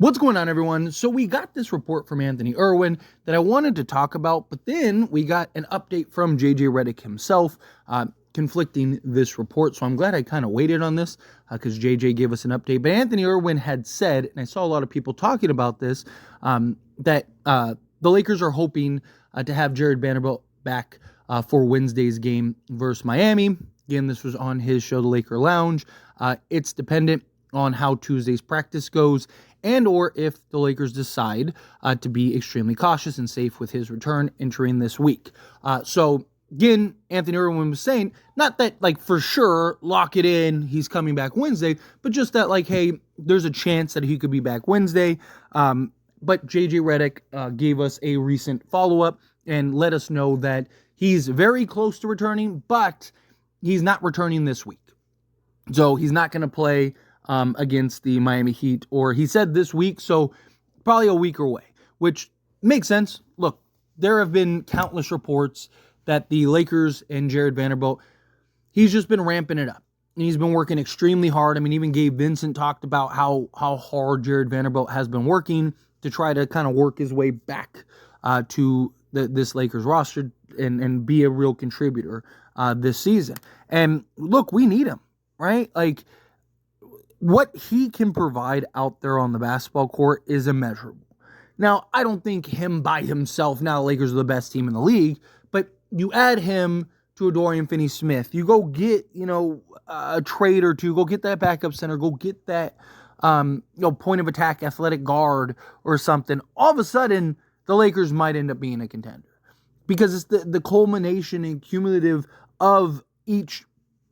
What's going on, everyone? So we got this report from Anthony Irwin that I wanted to talk about, but then we got an update from JJ Redick himself conflicting this report. So I'm glad I kind of waited on this because JJ gave us an update. But Anthony Irwin had said, and I saw a lot of people talking about this, that the Lakers are hoping to have Jarred Vanderbilt back for Wednesday's game versus Miami. Again, this was on his show, The Laker Lounge. It's dependent on how Tuesday's practice goes and or if the Lakers decide to be extremely cautious and safe with his return entering this week. So again, Anthony Irwin was saying, not that like for sure, lock it in, he's coming back Wednesday, but just that like, hey, there's a chance that he could be back Wednesday. But JJ Redick gave us a recent follow-up and let us know that he's very close to returning, but he's not returning this week. So he's not going to play against the Miami Heat, or he said this week, so probably a week away, which makes sense. Look, there have been countless reports that the Lakers and Jarred Vanderbilt, he's just been ramping it up. And he's been working extremely hard. I mean, even Gabe Vincent talked about how hard Jarred Vanderbilt has been working to try to kind of work his way back to this Lakers roster and be a real contributor this season. And look, we need him, right? Like, what he can provide out there on the basketball court is immeasurable. Now, I don't think him by himself, now the Lakers are the best team in the league, but you add him to a Dorian Finney-Smith, you go get, a trade or two, go get that backup center, go get that, point of attack athletic guard or something. All of a sudden, the Lakers might end up being a contender because it's the culmination and cumulative of each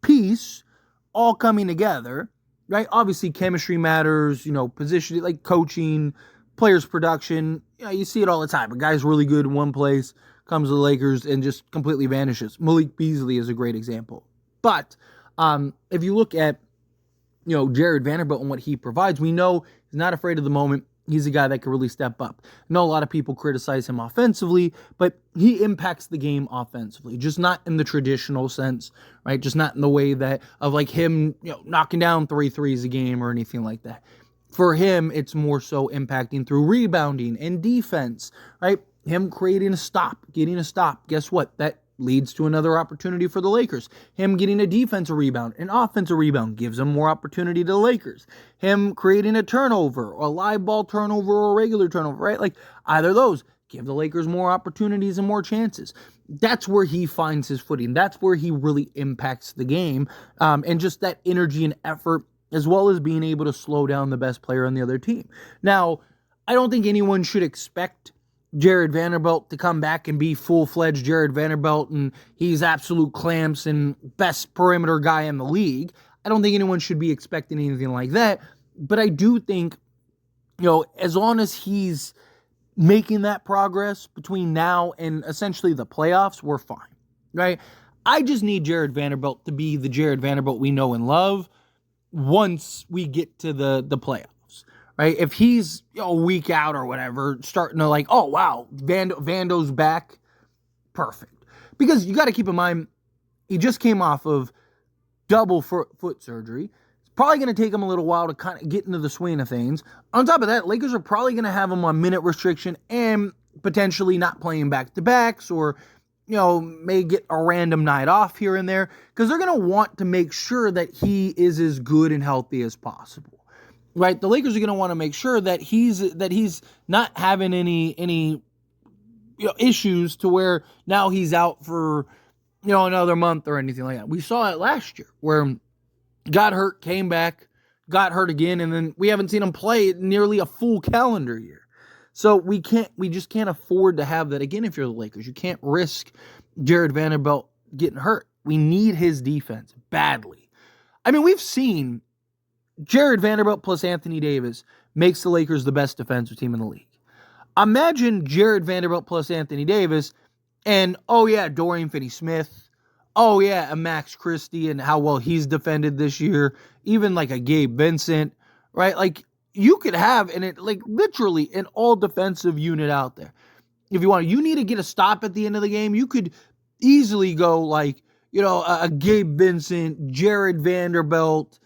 piece all coming together. Right? Obviously, chemistry matters, position, like coaching, players' production. You see it all the time. A guy's really good in one place, comes to the Lakers, and just completely vanishes. Malik Beasley is a great example. But if you look at, Jarred Vanderbilt and what he provides, we know he's not afraid of the moment. He's a guy that can really step up. I know a lot of people criticize him offensively, but he impacts the game offensively, just not in the traditional sense, right? Just not in the way that of like him, knocking down 3 threes a game or anything like that. For him, it's more so impacting through rebounding and defense, right? Him creating a stop, getting a stop. Guess what? That leads to another opportunity for the Lakers. Him getting a defensive rebound, an offensive rebound gives him more opportunity to the Lakers. Him creating a turnover, a live ball turnover or a regular turnover, right? Like either of those give the Lakers more opportunities and more chances. That's where he finds his footing. That's where he really impacts the game. And just that energy and effort, as well as being able to slow down the best player on the other team. Now, I don't think anyone should expect Jarred Vanderbilt to come back and be full-fledged Jarred Vanderbilt and he's absolute clamps and best perimeter guy in the league. I don't think anyone should be expecting anything like that. But I do think, as long as he's making that progress between now and essentially the playoffs, we're fine, right? I just need Jarred Vanderbilt to be the Jarred Vanderbilt we know and love once we get to the playoffs. Right? If he's a week out or whatever, starting to like, oh, wow, Vando's back, perfect. Because you got to keep in mind, he just came off of double foot surgery. It's probably going to take him a little while to kind of get into the swing of things. On top of that, Lakers are probably going to have him on minute restriction and potentially not playing back-to-backs or, may get a random night off here and there because they're going to want to make sure that he is as good and healthy as possible. Right, the Lakers are going to want to make sure that he's not having any issues to where now he's out for another month or anything like that. We saw it last year where got hurt, came back, got hurt again, and then we haven't seen him play nearly a full calendar year. So we just can't afford to have that again. If you're the Lakers, you can't risk Jarred Vanderbilt getting hurt. We need his defense badly. I mean, we've seen Jarred Vanderbilt plus Anthony Davis makes the Lakers the best defensive team in the league. Imagine Jarred Vanderbilt plus Anthony Davis and, Dorian Finney-Smith. A Max Christie and how well he's defended this year. Even like a Gabe Vincent, right? Like you could have literally an all defensive unit out there. If you want, you need to get a stop at the end of the game. You could easily go like, a Gabe Vincent, Jarred Vanderbilt,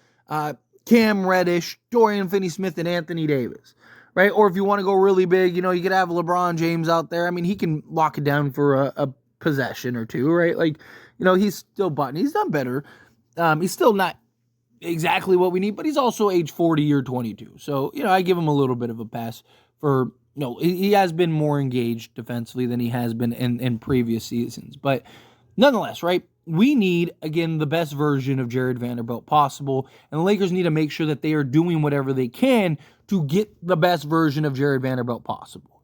Cam Reddish, Dorian Finney-Smith, and Anthony Davis, right? Or if you want to go really big, you could have LeBron James out there. I mean, he can lock it down for a possession or two, right? Like, he's still button. He's done better. He's still not exactly what we need, but he's also age 40 or 22. So, I give him a little bit of a pass for, he has been more engaged defensively than he has been in previous seasons. But nonetheless, right, we need, again, the best version of Jarred Vanderbilt possible, and the Lakers need to make sure that they are doing whatever they can to get the best version of Jarred Vanderbilt possible,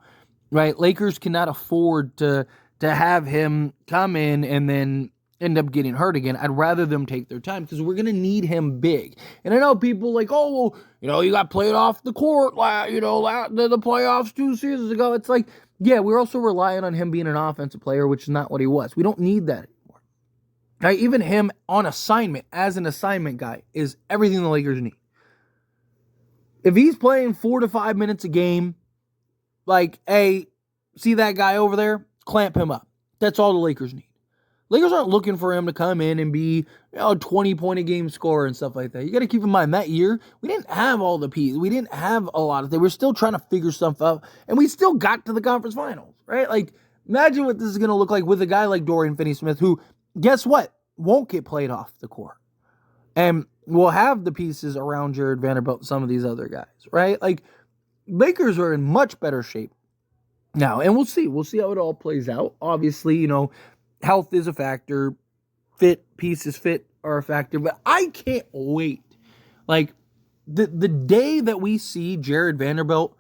right? Lakers cannot afford to have him come in and then end up getting hurt again. I'd rather them take their time because we're going to need him big. And I know people like, oh, well, you got played off the court, the playoffs 2 seasons ago. It's like, yeah, we're also relying on him being an offensive player, which is not what he was. We don't need that anymore. Right? Even him on assignment, as an assignment guy, is everything the Lakers need. If he's playing 4 to 5 minutes a game, like, hey, see that guy over there? Clamp him up. That's all the Lakers need. Lakers aren't looking for him to come in and be a 20-point-a-game scorer and stuff like that. You got to keep in mind, that year, we didn't have all the pieces. We didn't have a lot of things. We're still trying to figure stuff out, and we still got to the conference finals, right? Like, imagine what this is going to look like with a guy like Dorian Finney-Smith, who, guess what, won't get played off the court. And we'll have the pieces around Jarred Vanderbilt and some of these other guys, right? Like, Lakers are in much better shape now, and we'll see. We'll see how it all plays out. Obviously, health is a factor. Pieces fit are a factor. But I can't wait. Like, the day that we see Jarred Vanderbilt,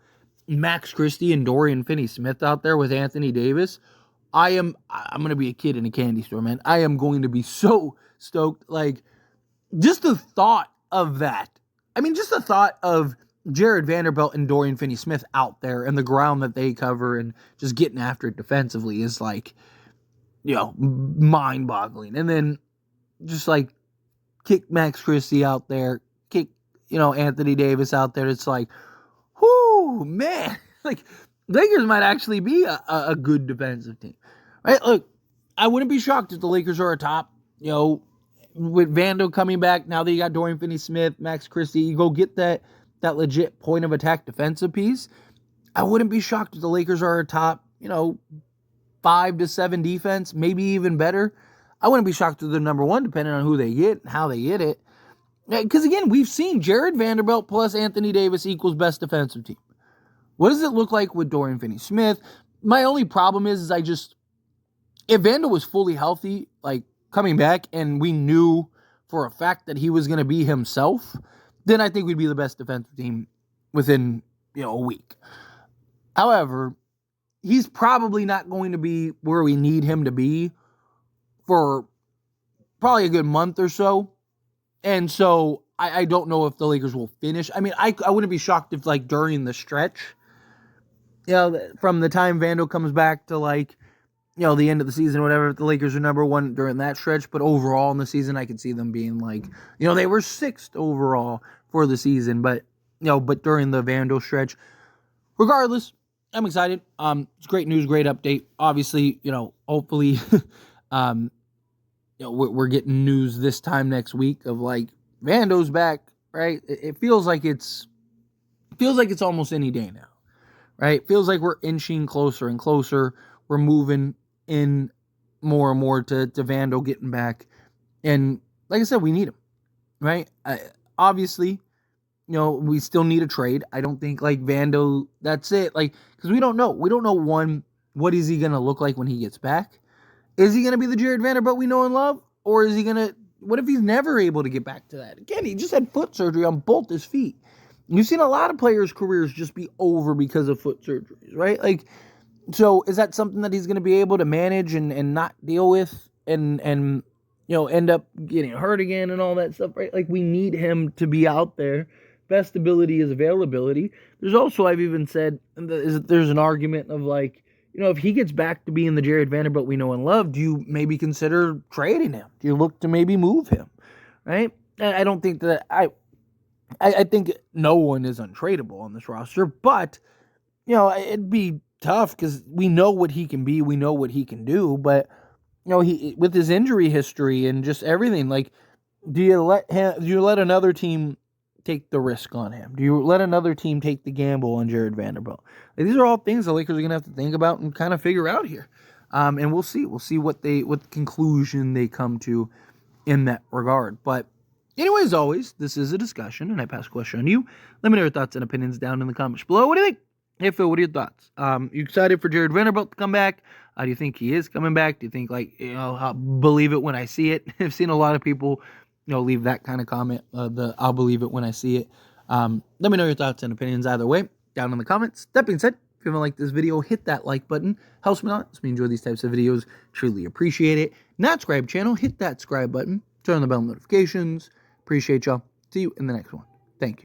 Max Christie, and Dorian Finney-Smith out there with Anthony Davis, I'm going to be a kid in a candy store, man. I am going to be so stoked. Like, just the thought of that. I mean, just the thought of Jarred Vanderbilt and Dorian Finney-Smith out there and the ground that they cover and just getting after it defensively is like, mind-boggling. And then just like kick Max Christie out there, kick, Anthony Davis out there. It's like, whoo, man. Like, Lakers might actually be a good defensive team. Right? Look, I wouldn't be shocked if the Lakers are atop, with Vando coming back. Now that you got Dorian Finney-Smith, Max Christie, you go get that legit point of attack defensive piece. I wouldn't be shocked if the Lakers are atop, 5 to 7 defense, maybe even better. I wouldn't be shocked if they're number one, depending on who they get and how they get it. Because again, we've seen Jarred Vanderbilt plus Anthony Davis equals best defensive team. What does it look like with Dorian Finney-Smith? My only problem is if Vando was fully healthy, like coming back, and we knew for a fact that he was going to be himself, then I think we'd be the best defensive team within, a week. However, he's probably not going to be where we need him to be for probably a good month or so. And so I don't know if the Lakers will finish. I mean, I wouldn't be shocked if, like, during the stretch, from the time Vando comes back to, like, the end of the season or whatever, if the Lakers are number one during that stretch. But overall in the season, I could see them being like, they were 6th overall for the season. But, but during the Vando stretch, regardless, I'm excited. It's great news, great update. Obviously, hopefully, we're getting news this time next week of like Vando's back, right? It feels like it's almost any day now, right? It feels like we're inching closer and closer. We're moving in more and more to Vando getting back, and like I said, we need him, right? Obviously. We still need a trade. I don't think, like, Vando, that's it. Like, because we don't know. We don't know, one, what is he going to look like when he gets back? Is he going to be the Jarred Vanderbilt we know and love? Or is he going to, what if he's never able to get back to that? Again, he just had foot surgery on both his feet. You've seen a lot of players' careers just be over because of foot surgeries, right? Like, so is that something that he's going to be able to manage and not deal with and end up getting hurt again and all that stuff, right? Like, we need him to be out there. Best ability is availability. There's also, I've even said, there's an argument of like, if he gets back to being the Jarred Vanderbilt we know and love, do you maybe consider trading him? Do you look to maybe move him? Right? I don't think that I think no one is untradeable on this roster, but it'd be tough because we know what he can be, we know what he can do, but he, with his injury history and just everything, like, do you let another team take the risk on him? Do you let another team take the gamble on Jarred Vanderbilt? Like, these are all things the Lakers are going to have to think about and kind of figure out here. And we'll see. We'll see what conclusion they come to in that regard. But anyway, as always, this is a discussion, and I pass a question on you. Let me know your thoughts and opinions down in the comments below. What do you think? Hey, Phil, what are your thoughts? You excited for Jarred Vanderbilt to come back? Do you think he is coming back? Do you think, like, I'll believe it when I see it? I've seen a lot of people, leave that kind of comment, I'll believe it when I see it. Let me know your thoughts and opinions either way down in the comments. That being said, if you haven't liked this video, hit that like button. Helps me out. Helps me enjoy these types of videos. Truly appreciate it. Not subscribe channel, hit that subscribe button. Turn on the bell notifications. Appreciate y'all. See you in the next one. Thank you.